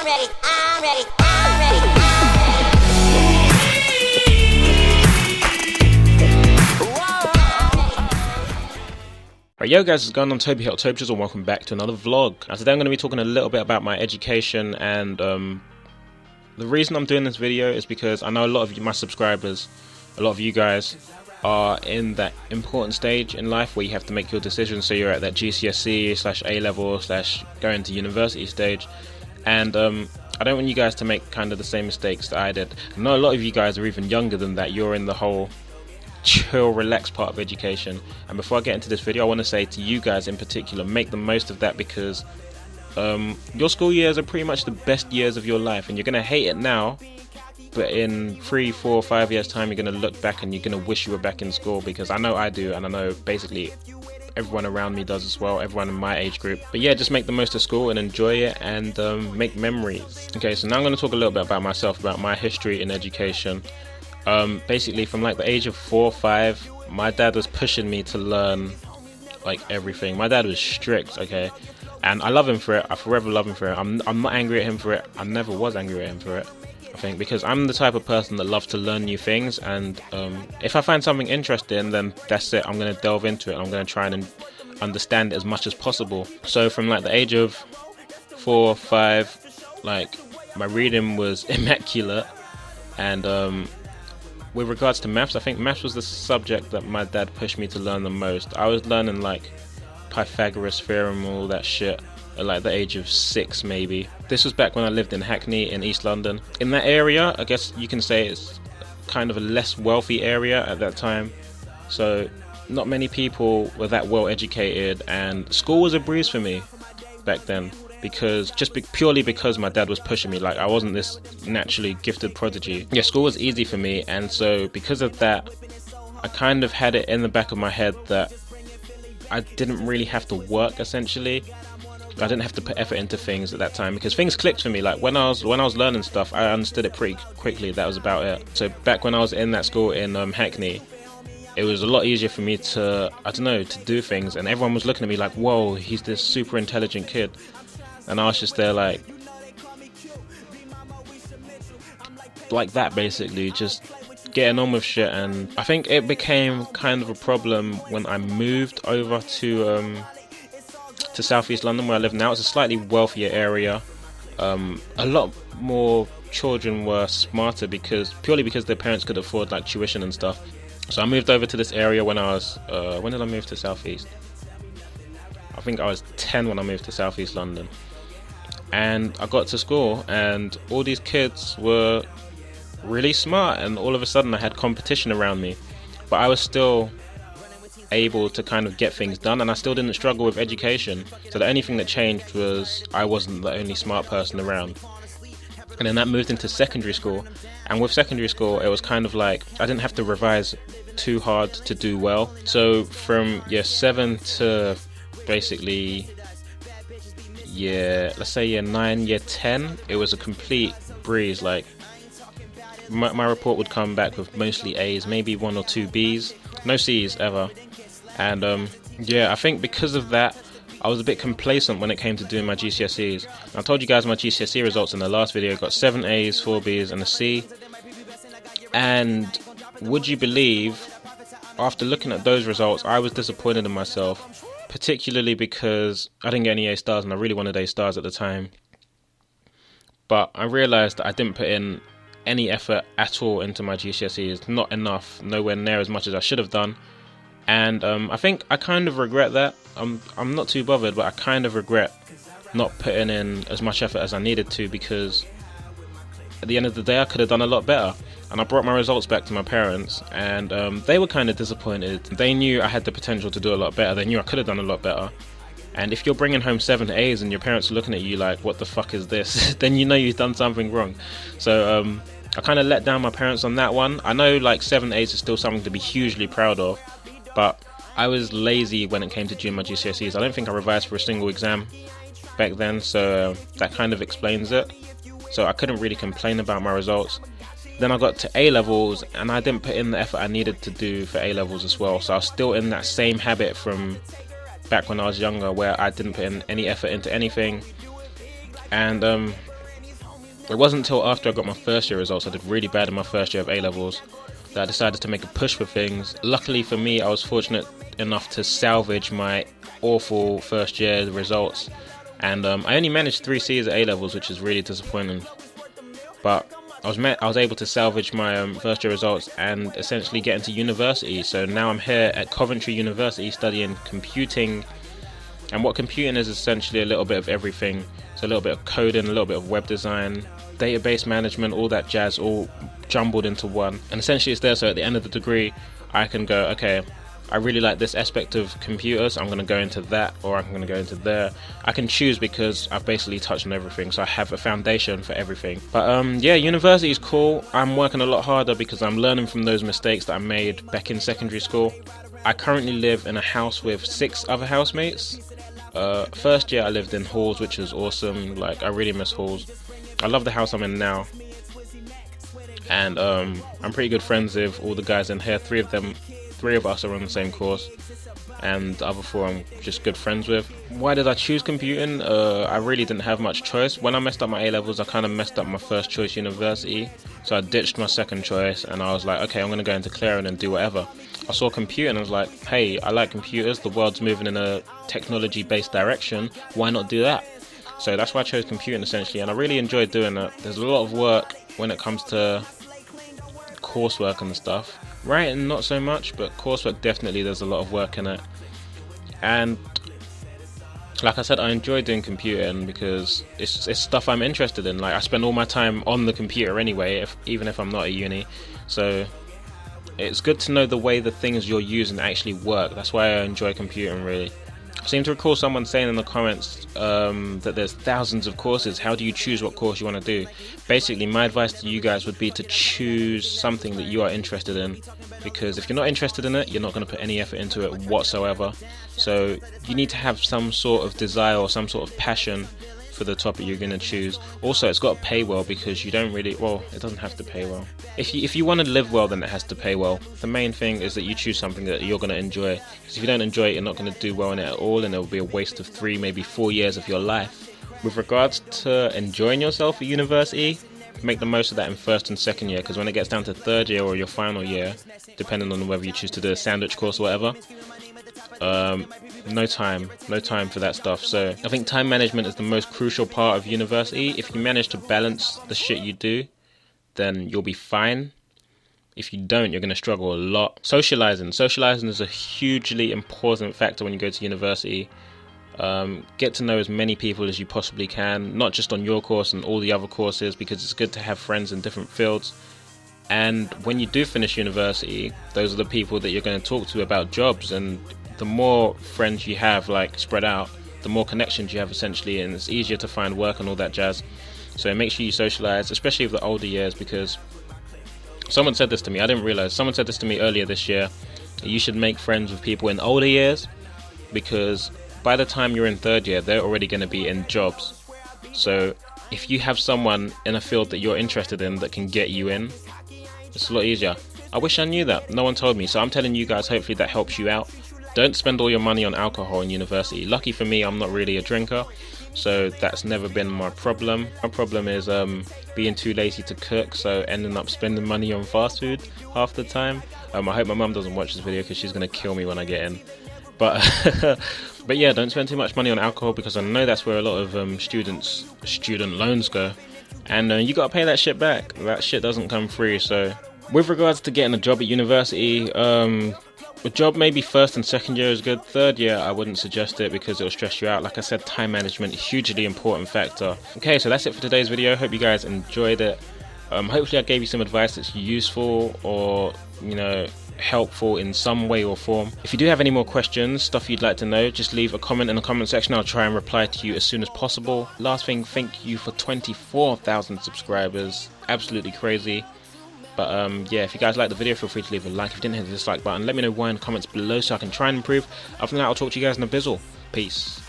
Right, yo guys, what's going on? Tobjizzle, and welcome back to another vlog. Now today I'm going to be talking a little bit about my education, and the reason I'm doing this video is because I know a lot of you, my subscribers, a lot of you guys are in that important stage in life where you have to make your decisions. So you're at that GCSE / A level / going to university stage, and I don't want you guys to make kind of the same mistakes that I did. I know a lot of you guys are even younger than that. You're in the whole chill, relax part of education, and before I get into this video I want to say to you guys in particular, make the most of that, because your school years are pretty much the best years of your life, and you're going to hate it now, but in 3, 4, 5 years time you're going to look back and you're going to wish you were back in school, because I know I do, and I know basically everyone around me does as well, everyone in my age group. But yeah, just make the most of school and enjoy it, and make memories. Okay, so now I'm going to talk a little bit about myself, about my history in education. Basically from like the age of 4 or 5, my dad was pushing me to learn like everything. My dad was strict, okay, and I love him for it. I forever love him for it. I'm not angry at him for it. I never was angry at him for it, I think, because I'm the type of person that loves to learn new things, and if I find something interesting, then that's it. I'm going to delve into it. I'm going to try and understand it as much as possible. So from like the age of 4 or 5, like my reading was immaculate, and with regards to maths, I think maths was the subject that my dad pushed me to learn the most. I was learning like Pythagoras theorem, all that shit, at like the age of 6 maybe. This was back when I lived in Hackney in East London. In that area, I guess you can say it's kind of a less wealthy area at that time, so not many people were that well educated, and school was a breeze for me back then, because purely because my dad was pushing me. Like, I wasn't this naturally gifted prodigy. Yeah, school was easy for me, and so because of that I kind of had it in the back of my head that I didn't really have to work, essentially. I didn't have to put effort into things at that time, because things clicked for me. Like when I was learning stuff, I understood it pretty quickly. That was about it. So back when I was in that school in Hackney, it was a lot easier for me to, I don't know, to do things, and everyone was looking at me like, whoa, he's this super intelligent kid. And I was just there like that, basically, just getting on with shit. And I think it became kind of a problem when I moved over to Southeast London, where I live now. It's a slightly wealthier area. A lot more children were smarter, purely because their parents could afford like tuition and stuff. So I moved over to this area when I was when did I move to Southeast? I think I was 10 when I moved to Southeast London. And I got to school, and all these kids were really smart, and all of a sudden I had competition around me, but I was still able to kind of get things done, and I still didn't struggle with education. So the only thing that changed was I wasn't the only smart person around. And then that moved into secondary school, and with secondary school it was kind of like I didn't have to revise too hard to do well. So from year 7 to basically let's say year 9, year 10, it was a complete breeze. Like my report would come back with mostly A's, maybe 1 or 2 B's, no C's ever. And yeah, I think because of that I was a bit complacent when it came to doing my GCSEs. I told you guys my GCSE results in the last video. I got 7 A's, 4 B's and a C. And would you believe, after looking at those results, I was disappointed in myself, particularly because I didn't get any A stars, and I really wanted A stars at the time. But I realised that I didn't put in any effort at all into my GCSEs, not enough, nowhere near as much as I should have done. And I think I kind of regret that. I'm not too bothered, but I kind of regret not putting in as much effort as I needed to, because at the end of the day I could have done a lot better. And I brought my results back to my parents, and they were kind of disappointed. They knew I had the potential to do a lot better. They knew I could have done a lot better. And if you're bringing home 7 A's and your parents are looking at you like, what the fuck is this? Then you know you've done something wrong. So I kind of let down my parents on that one. I know like 7 A's is still something to be hugely proud of, but I was lazy when it came to doing my GCSEs. I don't think I revised for a single exam back then, so that kind of explains it. So I couldn't really complain about my results. Then I got to A levels, and I didn't put in the effort I needed to do for A levels as well. So I was still in that same habit from back when I was younger, where I didn't put in any effort into anything. And It wasn't until after I got my first year results, I did really bad in my first year of A-levels, that I decided to make a push for things. Luckily for me, I was fortunate enough to salvage my awful first year results, and I only managed 3 C's at A-levels, which is really disappointing. But I was able to salvage my first year results and essentially get into university. So now I'm here at Coventry University studying computing, and what computing is essentially a little bit of everything. So a little bit of coding, a little bit of web design, database management, all that jazz, all jumbled into one. And essentially it's there so at the end of the degree I can go, okay, I really like this aspect of computers, I'm going to go into that, or I'm going to go into there. I can choose because I've basically touched on everything, so I have a foundation for everything. But yeah, university is cool. I'm working a lot harder because I'm learning from those mistakes that I made back in secondary school. I currently live in a house with 6 other housemates. First year I lived in halls, which was awesome. Like, I really miss halls. I love the house I'm in now, and I'm pretty good friends with all the guys in here. 3 of us are on the same course, and the other 4 I'm just good friends with. Why did I choose computing? I really didn't have much choice. When I messed up my A-levels, I kind of messed up my first choice university, so I ditched my second choice, and I was like, okay, I'm going to go into clearing and do whatever. I saw computing and I was like, hey, I like computers, the world's moving in a technology-based direction, why not do that? So that's why I chose computing essentially, and I really enjoyed doing it. There's a lot of work when it comes to coursework and stuff. Writing not so much, but coursework definitely, there's a lot of work in it. And like I said, I enjoy doing computing because it's stuff I'm interested in. Like, I spend all my time on the computer anyway, even if I'm not at uni. So it's good to know the way the things you're using actually work. That's why I enjoy computing, really. I seem to recall someone saying in the comments that there's thousands of courses. How do you choose what course you want to do? Basically, my advice to you guys would be to choose something that you are interested in, because if you're not interested in it, you're not going to put any effort into it whatsoever. So you need to have some sort of desire or some sort of passion for the topic you're going to choose. Also, it's got to pay well, because you don't really, well, it doesn't have to pay well. If you want to live well, then it has to pay well. The main thing is that you choose something that you're going to enjoy, because if you don't enjoy it, you're not going to do well in it at all, and it will be a waste of 3, maybe 4 years of your life. With regards to enjoying yourself at university, make the most of that in first and second year, because when it gets down to third year or your final year, depending on whether you choose to do a sandwich course or whatever, no time for that stuff. So I think time management is the most crucial part of university. If you manage to balance the shit you do, then you'll be fine. If you don't, you're going to struggle a lot. Socializing is a hugely important factor when you go to university. Get to know as many people as you possibly can, not just on your course and all the other courses, because it's good to have friends in different fields. And when you do finish university, those are the people that you're going to talk to about jobs, and the more friends you have, like, spread out, the more connections you have essentially, and it's easier to find work and all that jazz. So make sure you socialize, especially with the older years, because someone said this to me, I didn't realize, someone said this to me earlier this year, you should make friends with people in older years, because by the time you're in third year, they're already going to be in jobs. So if you have someone in a field that you're interested in that can get you in, it's a lot easier. I wish I knew that, no one told me, so I'm telling you guys, hopefully that helps you out. Don't spend all your money on alcohol in university. Lucky for me, I'm not really a drinker, so that's never been my problem. My problem is being too lazy to cook, so ending up spending money on fast food half the time. I hope my mum doesn't watch this video, because she's going to kill me when I get in. But but yeah, don't spend too much money on alcohol, because I know that's where a lot of student loans go, and you got to pay that shit back. That shit doesn't come free. So with regards to getting a job at university, a job maybe first and second year is good. Third year, I wouldn't suggest it, because it'll stress you out. Like I said, time management, hugely important factor. Okay, so that's it for today's video. Hope you guys enjoyed it. Hopefully I gave you some advice that's useful, or, you know, helpful in some way or form. If you do have any more questions, stuff you'd like to know, just leave a comment in the comment section. I'll try and reply to you as soon as possible. Last thing, thank you for 24,000 subscribers. Absolutely crazy. But yeah, if you guys like the video, feel free to leave a like. If you didn't, hit the dislike button. Let me know why in the comments below so I can try and improve. Other than that, I'll talk to you guys in a bizzle. Peace.